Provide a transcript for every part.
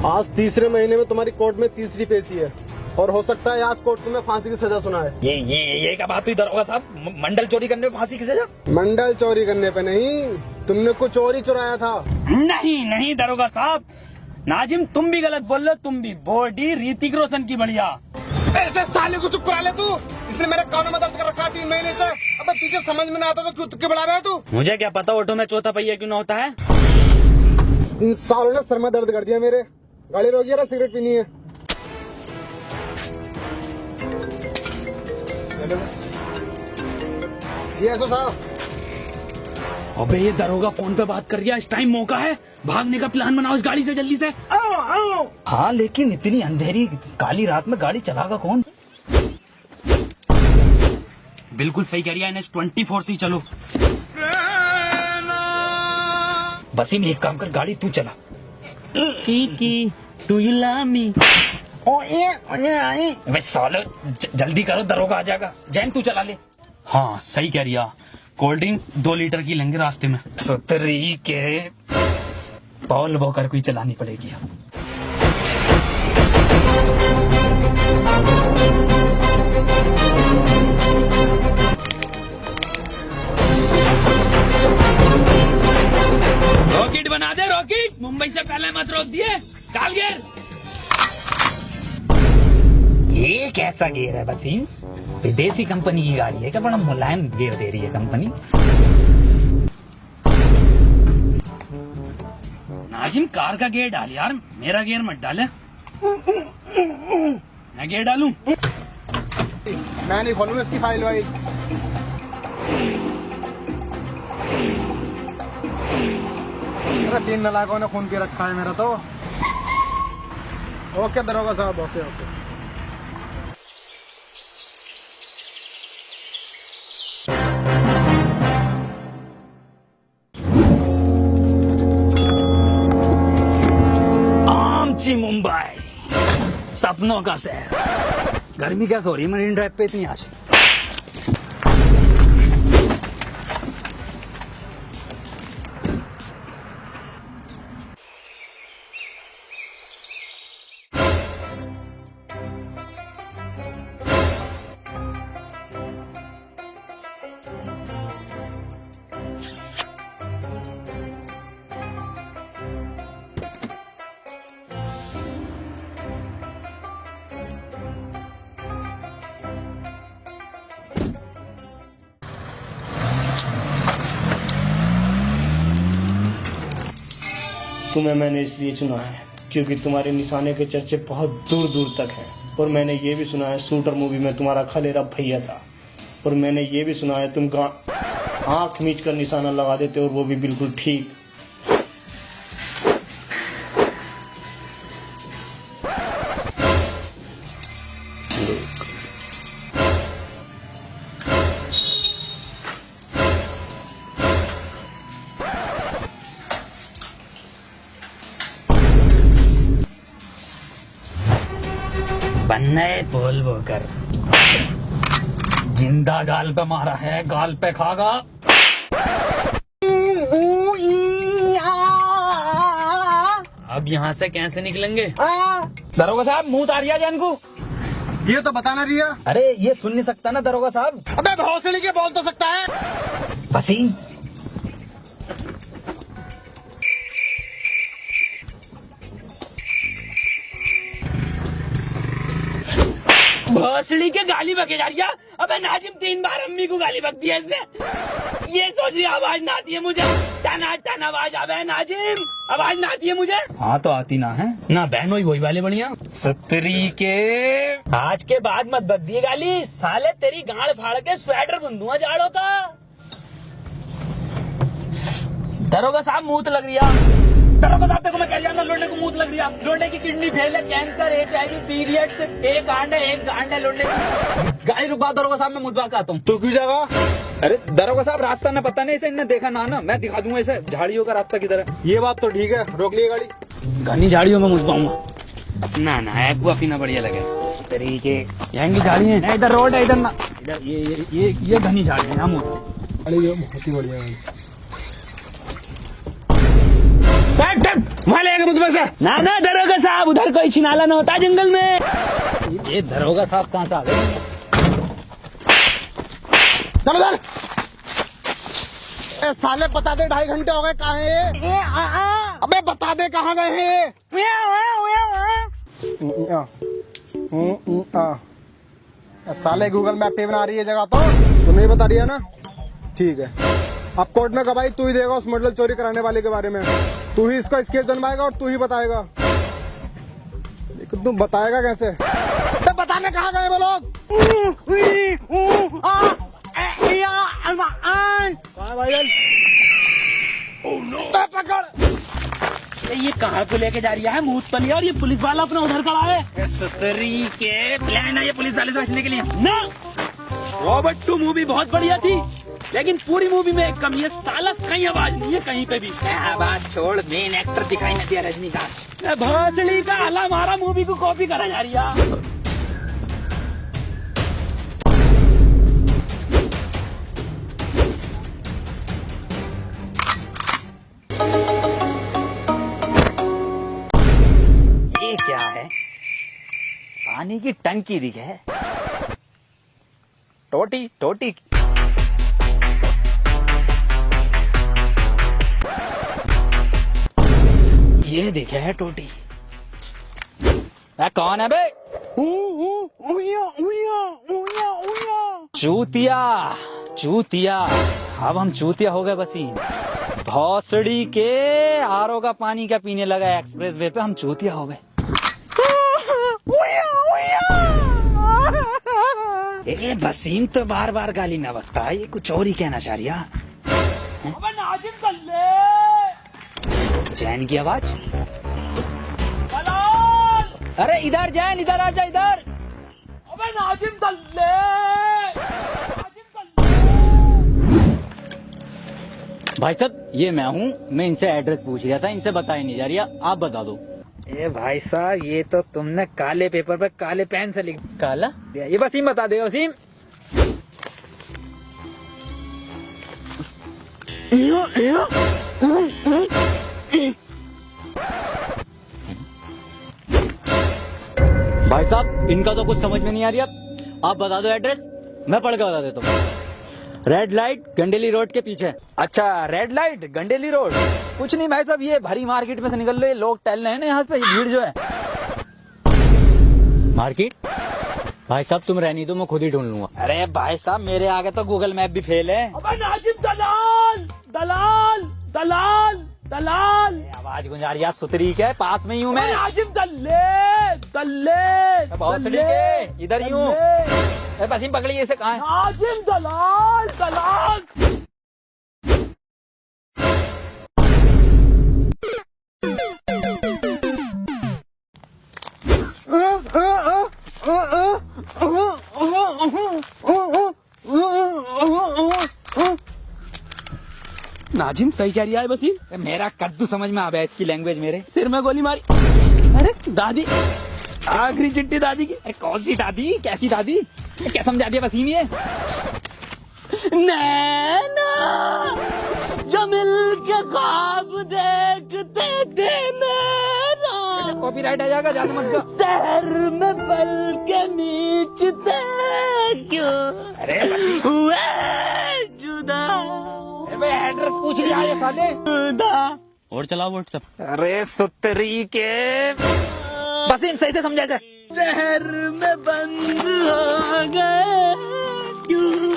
आज तीसरे महीने में तुम्हारी कोर्ट में तीसरी पेशी है और हो सकता है आज कोर्ट तुम्हें फांसी की सजा सुनाए। ये क्या बात हुई दरोगा साहब? मंडल चोरी करने पे फांसी की सजा? मंडल चोरी करने पे नहीं, तुमने कुछ और ही चुराया था। नहीं दरोगा साहब, नाजिम तुम भी गलत बोल रहे हो। तुम भी बॉडी ऋतिक रोशन की बढ़िया। ऐसे साले को चुप करा ले तू। इसने मेरे कानों में दर्द कर रखा 3 महीने से। अब तुझे समझ में नहीं आता तो क्यों तुक्के बढ़ा रहा है तू? मुझे क्या पता ऑटो में चौथा पहिया क्यों ना होता है। इन सालों ने सर में दर्द कर दिया मेरे। गाड़ी रोकिए ना, सिगरेट पीनी है। जी एसओ साहब। अबे ये दरोगा फोन पे बात कर रहा है। इस टाइम मौका है, भागने का प्लान बनाओ इस गाड़ी से जल्दी से। आओ। हाँ लेकिन इतनी अंधेरी काली रात में गाड़ी चलागा कौन? बिल्कुल सही कह रही है, NH24 से चलो। वसीम एक काम कर, गाड़ी तू चला। Do you love me? वे साले जल्दी करो, दरोगा आ जाएगा। जैन तू चला ले। हाँ सही कह रही है। कोल्ड ड्रिंक 2 लीटर की लेंगे रास्ते में। सुतरी के पॉल वॉकर को ही चलानी पड़ेगी। रॉकेट बना दे रॉकेट। मुंबई से पहले मत रोक दिए। डाल गियर। ये कैसा गियर है वसीम? विदेशी कंपनी की गाड़ी है क्या? बड़ा मुलायम गियर दे रही है कंपनी। नाजिम कार का गियर डाल यार, मेरा गियर मत डाले। मैं गियर डालूं? मैं नहीं खोलूंगा इसकी फाइल वाइल। मेरा 3 नालायकों ने खून पी रखा है मेरा तो। ओके दरोगा साहब, ओके। आमची मुंबई, सपनों का शहर। गर्मी कैसे हो रही है मरीन ड्राइव पे इतनी आज? तुम्हें मैंने इसलिए चुना है क्योंकि तुम्हारे निशाने के चर्चे बहुत दूर दूर तक हैं। और मैंने ये भी सुना है शूटर मूवी में तुम्हारा खलेरा भैया था। और मैंने ये भी सुना है तुम आंख मीच कर निशाना लगा देते और वो भी बिल्कुल ठीक। बनने बोल वो कर। जिंदा गाल पे मारा है, गाल पे खागा। अब यहाँ से कैसे निकलेंगे? दरोगा साहब मुंह तारिया जान को। ये तो बताना रिया। अरे ये सुन नहीं सकता ना दरोगा साहब। अबे भौसड़ी के बोल तो सकता है। वसीम भोसड़ी के गाली बके जा रही है। अबे नाजिम 3 बार अम्मी को गाली बक दिया इसने। ये सोच रही आवाज ना आती है मुझे। टना टन आवाज आवे नाजिम, आवाज ना आती है मुझे। हाँ तो आती ना है ना बहन वही वाले बढ़िया। सतरी के आज के बाद मत बक दिए गाली, साले तेरी गाड़ फाड़ के स्वेटर बुंदूंगा जाड़ों का। दरोगा साहब मूत लग रही है। दरोगा साहब देखो मैं कह रहा था लोंडे को मूत लग रही है। लोंडे की किडनी फेल है, कैंसर, HIV, पीरियड्स, एक गांड है लोंडे की। गाड़ी रुकवा दरोगा साहब, मैं मुझवा के आता हूँ। तो क्यों जाएगा? अरे दरोगा साहब रास्ता न पता नहीं, इसे इन्हें देखा ना मैं दिखा दूंगा इसे झाड़ियों का रास्ता किधर है। ये बात तो ठीक है, रोक लिए गाड़ी। घनी झाड़ियों में मुझ पाऊंगा ना एक्वा पीना बढ़िया लगे। तरीके यहाँ की झाड़ी है, इधर रोड है, इधर ना इधर ये घनी झाड़ी है। हम अरे ये बहुत ही बढ़िया है। ना दरोगा साहब साहब उधर कोई छिनाला न होता जंगल में। ये दरोगा साहब कहाँ से आ गए? चलो सर। ए साले बता दे 2.5 घंटे हो गए, कहाँ है ये? अबे बता दे कहाँ गए हैं? साले गूगल मैप पे बना रही है जगह, तो नहीं बता रही है ना? ठीक है, अब कोर्ट में गवाही तू ही देगा उस मॉडल चोरी कराने वाले के बारे में। तू ही इसका स्केच बनवाएगा और तू ही बताएगा। लेकिन तू बताएगा कैसे? तो बताने कहाँ गए वो लोग? पकड़। ये कहाँ को लेके जा रही है मूत पलिया, और ये पुलिस वाला अपना उधर खड़ा है। सतरी के प्लान है ये पुलिस वाले से बचने के लिए ना। रॉबर्ट 2 मूवी बहुत बढ़िया थी, लेकिन पूरी मूवी में एक कमी है, साला कहीं आवाज नहीं है कहीं पे भी। बात छोड़, मेन एक्टर दिखाई न दिया रजनीकांत। भाषणी का हला मारा मूवी को कॉपी करा जा रही है। ये क्या है? पानी की टंकी दिखे। टोटी टोटी ये दिखे है टोटी। कौन है बे? चूतिया चूतिया। अब हम चूतिया हो गए वसीम। भौसड़ी के आरओ का पानी क्या पीने लगा एक्सप्रेस वे पे, हम चूतिया हो गए। ये वसीम तो बार बार गाली न बकता है, ये कुछ और ही कहना चाह रही है। नाजिम कर ले। जैन की आवाज। दलाल। अरे इधर जैन, इधर आजा इधर। अबे नाजिम कर ले। भाई साहब ये मैं हूँ, मैं इनसे एड्रेस पूछ रहा था, इनसे बताई नहीं जा रही, आप बता दो। ए भाई साहब ये तो तुमने काले पेपर पे काले पेन से लिख काला दिया। ये वसीम बता दे। वसीम भाई साहब इनका तो कुछ समझ में नहीं आ रही, आप बता दो एड्रेस, मैं पढ़ के बता देता हूँ। रेड लाइट गंडेली रोड के पीछे। अच्छा रेड लाइट गंडेली रोड। कुछ नहीं भाई साहब, ये भरी मार्केट में से निकल रहे लोग टहल रहे हैं ना यहाँ पे, भीड़ जो है। मार्केट भाई साहब तुम रहनी दो, मैं खुद ही ढूंढ लूंगा। अरे भाई साहब मेरे आगे तो गूगल मैप भी फेल है। अबे नाजिम दलाल दलाल दलाल दलाल। आवाज गुंजा रही है सुतरी के, पास में ही हूँ मैं। नाजिम दल्ले दल्ले भौसड़ी के इधर ही हूँ। वसीम पकड़िए इसे, कहाँ है? नाजिम दलाल दलाल। नाजिम सही कह रही है वसीम। मेरा कद्दू समझ में आ गया इसकी लैंग्वेज, मेरे सिर में गोली मारी। अरे दादी, आखिरी चिट्ठी दादी की। अरे कौन सी दादी, कैसी दादी, क्या समझा दिया वसीम ये? नैना जो मिल के ख्वाब देखते थे मेरा, कॉपीराइट आ जाएगा, ज्यादा मत कर। शहर में पल के नीचते क्यों अरे हुए जुदा। एड्रेस पूछ लिया ये साले। और चलाओ व्हाट्सएप। अरे सुतरी के वसीम सही से समझा जाए। शहर में बंद हो गए क्यों।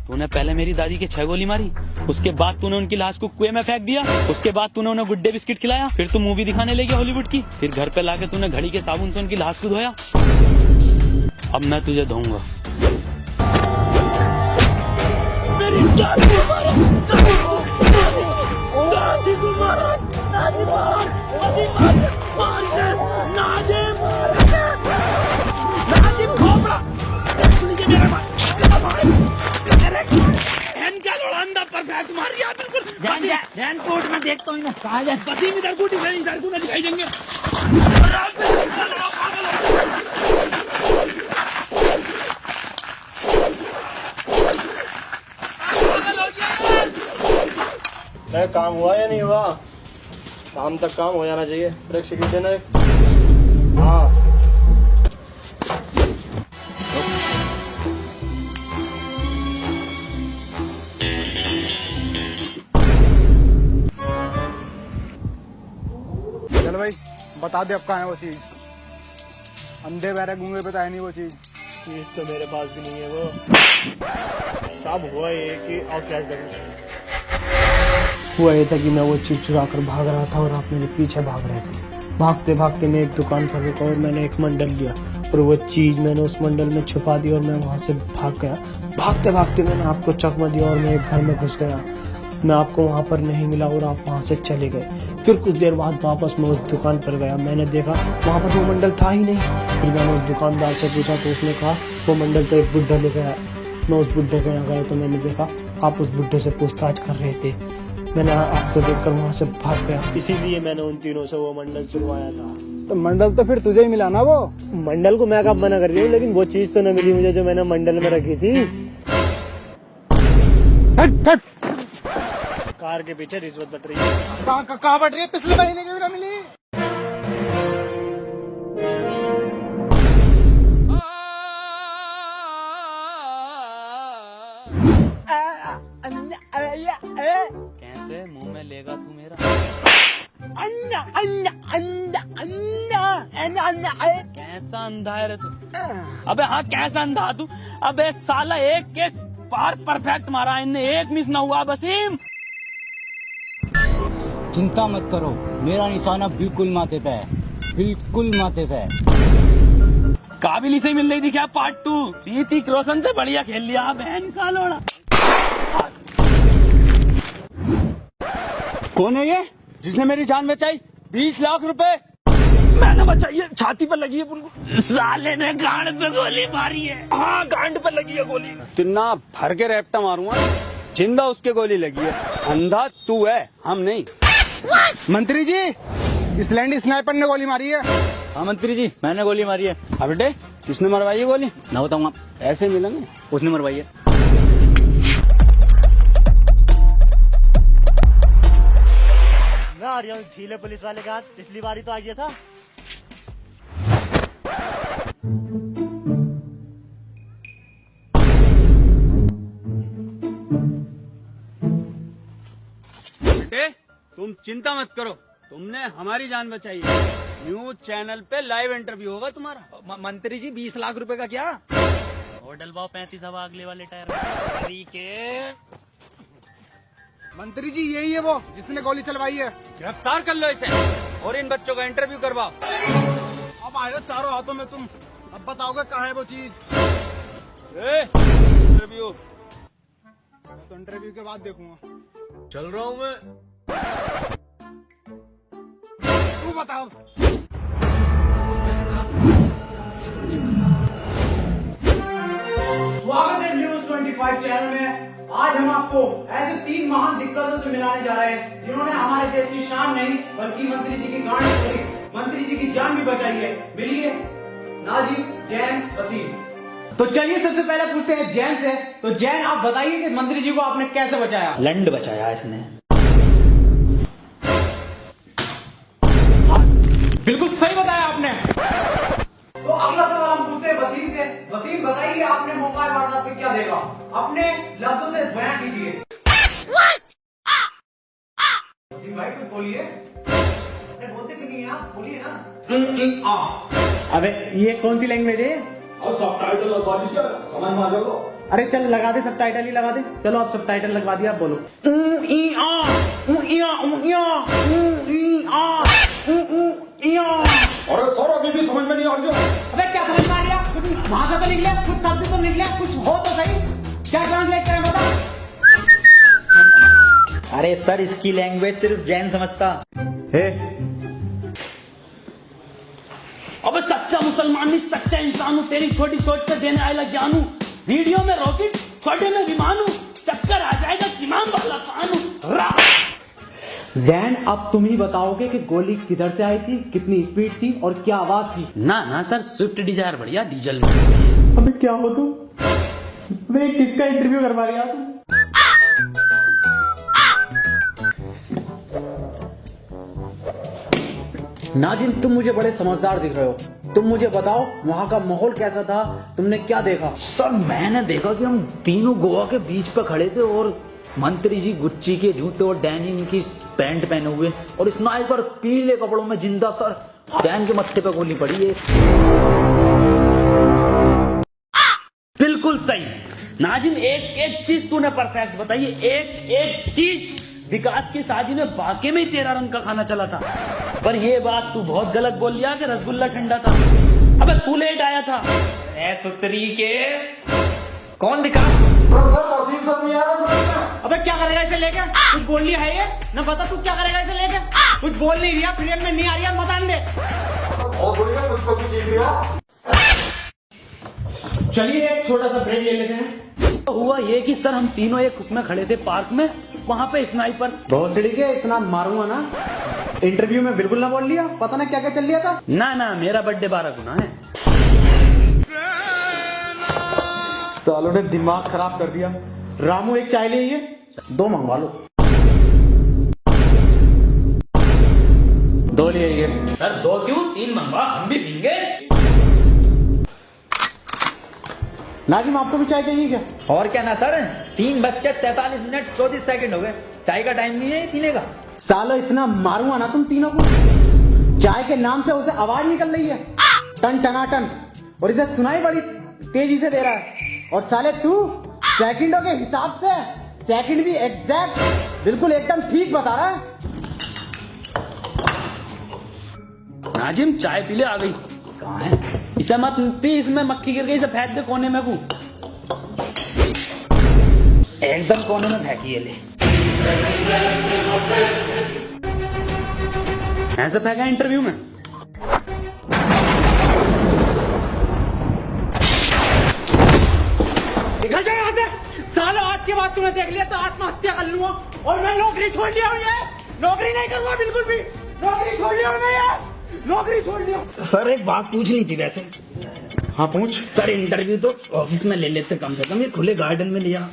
तूने पहले मेरी दादी के 6 गोली मारी, उसके बाद तूने उनकी लाश को कुएं में फेंक दिया, उसके बाद तूने उन्हें गुड्डे बिस्किट खिलाया, फिर तू मूवी दिखाने ले गया हॉलीवुड की, फिर घर पे लाके तूने घड़ी के साबुन से उनकी लाश को धोया। अब मैं तुझे धोऊंगा। कोर्ट में देखता हूँ कहा जाए। वसीम इधर को दिखाई देंगे। काम हुआ या नहीं हुआ? शाम तक काम हो जाना चाहिए। ब्रेक शिकली देना एक। हाँ चल भाई बता दे अब कहाँ है वो चीज। अंधे बहरे गूंगे बताए नहीं वो चीज। चीज तो मेरे पास भी नहीं है वो। सब हुआ ये कि और कैश देना। हुआ ये था कि मैं वो चीज चुरा कर भाग रहा था और आप मेरे पीछे भाग रहे थे। भागते भागते मैं एक दुकान पर रुका और मैंने एक मंडल लिया और वो चीज मैंने उस मंडल में छुपा दी और मैं वहां से भाग गया। भागते भागते मैंने आपको चकमा दिया और मैं एक घर में घुस गया। मैं आपको वहां पर नहीं मिला और आप वहां से चले गए। फिर कुछ देर बाद वापस मैं उस दुकान पर गया। मैंने देखा वहां पर वो मंडल था ही नहीं। फिर मैंने उस दुकानदार से पूछा तो उसने कहा वो मंडल तो एक बुड्ढा ले गया। मैं उस बुड्ढे के यहाँ गया तो मैंने देखा आप उस बुड्ढे से पूछताछ कर रहे थे। मैंने आपको देखकर वहां से भाग गया। इसीलिए मैंने उन तीनों से वो मंडल चुरवाया था। तो मंडल तो फिर तुझे ही मिला ना वो। मंडल को मैं कब मना कर रही हूँ, लेकिन वो चीज तो न मिली मुझे जो मैंने मंडल में रखी थी। हट हट। कार के पीछे रिश्वत बट रही है। कहाँ बट रही है? पिछले महीने की भी ना मिली। कैसे मुंह में लेगा तू मेरा? कैसा अंधा है रे तू? अबे हाँ कैसा अंधा तू? अबे साला एक के पार परफेक्ट मारा, इनने एक मिस ना हुआ। वसीम चिंता मत करो, मेरा निशाना बिल्कुल माथे पे है, बिल्कुल माथे पे है। काबिल से मिल रही थी क्या पार्ट 2? ऋतिक रोशन से बढ़िया खेल लिया बहन का लोड़ा। कौन है ये जिसने मेरी जान बचाई? 20 लाख रुपए मैंने बचाई है, छाती पर लगी है पुल। साले ने गांड पे गोली मारी है। हाँ गांड पर लगी है गोली। तिन्ना भर के रैप्टा मारूंगा, जिंदा उसके गोली लगी है। अंधा तू है, हम नहीं। मंत्री जी इस लैंडी स्नाइपर ने गोली मारी है। हाँ मंत्री जी मैंने गोली मारी है। अब बेटे किसने मरवाई है गोली? ना बताऊंगा, ऐसे मिलेंगे। उसने मरवाई है। मैं आ रही हूँ ढीले पुलिस वाले के हाथ। पिछली बारी तो आ गया था। बेटे तुम चिंता मत करो, तुमने हमारी जान बचाई है। न्यूज चैनल पे लाइव इंटरव्यू होगा तुम्हारा। मंत्री जी 20 लाख रुपए का क्या? और डलवाओ 35 हवा अगले वाले टायर। मंत्री जी यही है वो जिसने गोली चलवाई है। गिरफ्तार कर लो इसे और इन बच्चों का इंटरव्यू करवाओ। अब आए हो चारों हाथों में तुम, अब बताओगे कहाँ है वो चीज। इंटरव्यू मैं तो इंटरव्यू के बाद देखूंगा। चल रहा हूँ मैं। तू बताओ। स्वागत है न्यूज 25 चैनल में। आज हम आपको ऐसे 3 महान दिग्गजों से मिलाने जा रहे हैं जिन्होंने हमारे देश की शान नहीं बल्कि मंत्री जी की गांड छोड़ी, मंत्री जी की जान भी बचाई है। मिलिए नाजिम, जैन, वसीम। तो चलिए सबसे पहले पूछते हैं जैन से। तो जैन आप बताइए कि मंत्री जी को आपने कैसे बचाया? लंड बचाया इसने। बिल्कुल सही बताया आपने। तो अगला सवाल हम पूछते हैं वसीम से। वसीम बताइए आपने मौका वारदात पे क्या देखा? अपने लफ्जों से बयान कीजिए। वसीम भाई कुछ बोलिए। अरे बोलते क्यों नहीं आप? बोलिए ना। अबे ये कौन सी लैंग्वेज है? और सबटाइटल लगवा दीजिए, समझ में आ जाएगा। अरे चल लगा दे, सबटाइटल ही लगा दे। चलो आप सबटाइटल लगवा दिया, आप बोलो। अरे सर अभी भी समझ में नहीं आ रहा। अबे क्या समझ में आ रहा? कुछ भाषा तो निकले, कुछ शब्द तो निकले, कुछ हो तो सही। क्या ट्रांसलेट करें बता? अरे सर इसकी लैंग्वेज सिर्फ जैन समझता है। अबे सच्चा मुसलमान नहीं, सच्चा इंसान हूँ। तेरी छोटी सोच पे देने आएगा ज्ञानू। वीडियो में रॉकेट, छोटे में विमान हूँ। चक्कर आ जाएगा किमान वाला पान। जैन अब तुम ही बताओगे कि गोली किधर से आई थी, कितनी स्पीड थी और क्या आवाज थी? ना ना सर स्विफ्ट डिजायर बढ़िया डीजल में। अबे क्या हो तुम? अबे किसका इंटरव्यू करवा रही तुम? नाजिम, तुम मुझे बड़े समझदार दिख रहे हो। तुम मुझे बताओ वहाँ का माहौल कैसा था, तुमने क्या देखा? सर मैंने देखा कि हम तीनों गोवा के बीच पे खड़े थे और मंत्री जी गुच्ची के जूते और डेनिम की पैंट पहने हुए और स्नाइपर पीले कपड़ों में जिंदा सर डैन के मत्थे पे गोली पड़ी है। बिल्कुल सही नाजिम, एक एक चीज तूने परफेक्ट बताई, एक एक चीज। विकास की शादी में वाकई में 13 रंग का खाना चला था, पर ये बात तू बहुत गलत बोल लिया कि रसगुल्ला ठंडा था। अबे तू लेट आया था। सुतरी के कौन विकास? अबे क्या करेगा इसे लेके? कुछ बोल नहीं है ये ना, बता तू क्या करेगा इसे लेके? कुछ बोल नहीं रहा, फ्रेम में नहीं आ रही, बता दे। चलिए एक छोटा सा ब्रेक ले लेते हैं। तो हुआ ये कि सर हम तीनों एक उसमें खड़े थे पार्क में, वहाँ पे स्नाइपर। भोसड़ी के इतना मारूंगा ना, इंटरव्यू में बिल्कुल ना बोल लिया, पता ना क्या क्या चल लिया था। ना ना, मेरा बर्थडे 12 गुना है। सालों ने दिमाग खराब कर दिया। रामू एक चाय ले, 2 मंगवा लो। 2 लिए सर 2 क्यों, 3 मंगवा, हम भी पीएंगे। नाजिम आपको भी चाय चाहिए क्या? और क्या ना सर, 3:43 हो गए, चाय का टाइम नहीं है पीने का। सालो इतना मारूंगा ना तुम तीनों को, चाय के नाम से उसे आवाज निकल रही है टन टनाटन, और इसे सुनाई बड़ी तेजी से दे रहा है। और साले तू सेकंडों के हिसाब से सेकंड भी एग्जैक्ट बिल्कुल एकदम ठीक बता रहा है। नाजिम चाय पी ले, आ गई। कहाँ है? इसे मत पी, इसमें मक्खी गिर गई, इसे फेंक दे कोने में। को एकदम कोने में फेंकी है, ले ऐसे फेंका इंटरव्यू में। निकल जाए यहाँ से। सालों आज के बाद तूने देख लिया तो आत्महत्या कर लूंगा, और मैं नौकरी छोड़ लिया हूँ, ये नौकरी नहीं करूंगा बिल्कुल भी, नौकरी छोड़ लिया हूँ मैं यार, नौकरी छोड़ लिया। सर एक बात पूछनी थी वैसे। हाँ पूछ। सर इंटरव्यू तो ऑफिस में ले लेते कम से कम, ये खुले गार्डन में लिया।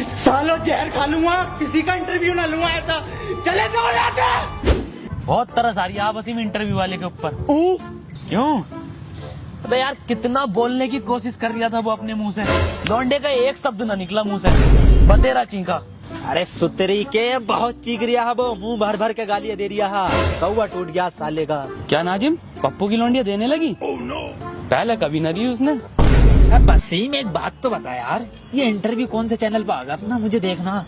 सालों जहर खा लूंगा, किसी का इंटरव्यू ना लूंगा ऐसा। चले जाओ यहाँ से। बहुत तरस आ रही है आप वसीम इंटरव्यू वाले के ऊपर। क्यों? अबे यार कितना बोलने की कोशिश कर रहा था वो अपने मुंह से, लौंडे का एक शब्द ना निकला मुंह से, बतेरा चीखा। अरे सुतरी के बहुत चीख रिया है वो, मुंह भर भर के गालियां दे रिया है, कौवा टूट गया साले का। क्या नाजिम, पप्पू की लौंडिया देने लगी? पहले कभी न दी उसने। वसीम एक बात तो बता यार, ये इंटरव्यू कौन से चैनल पर आगा अपना, मुझे देखना।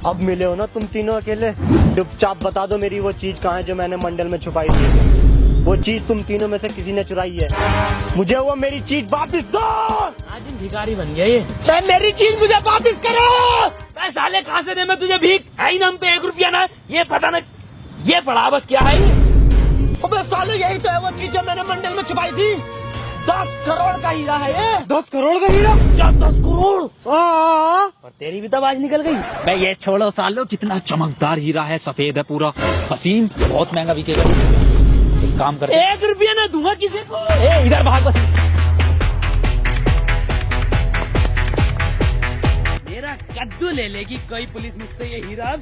अब मिले हो ना तुम तीनों अकेले, चुपचाप बता दो मेरी वो चीज कहाँ है जो मैंने मंडल में छुपाई थी। वो चीज तुम तीनों में से किसी ने चुराई है, मुझे वो मेरी चीज वापस दो। आज भिखारी बन गया ये। मेरी चीज मुझे वापस करो। साले कहाँ से दे मैं तुझे भीख, है ही नाम पे 1 रुपया ना, ये पता न ये पड़ा बस क्या है ये। अबे साले यही तो है वो चीज जो मैंने मंडल में छुपाई थी। 10 करोड़ का हीरा है ये। 10 करोड़ का हीरा? क्या 10 करोड़? और तेरी भी तो आवाज निकल गई। मैं ये छोड़ो सालो, कितना चमकदार हीरा है, सफेद है पूरा। वसीम बहुत महंगा बिकेगा, एक काम कर, 1 रुपया ना दूंगा किसी को। इधर भाग। मेरा कद्दू ले लेगी कोई पुलिस मुझसे ये हीरा।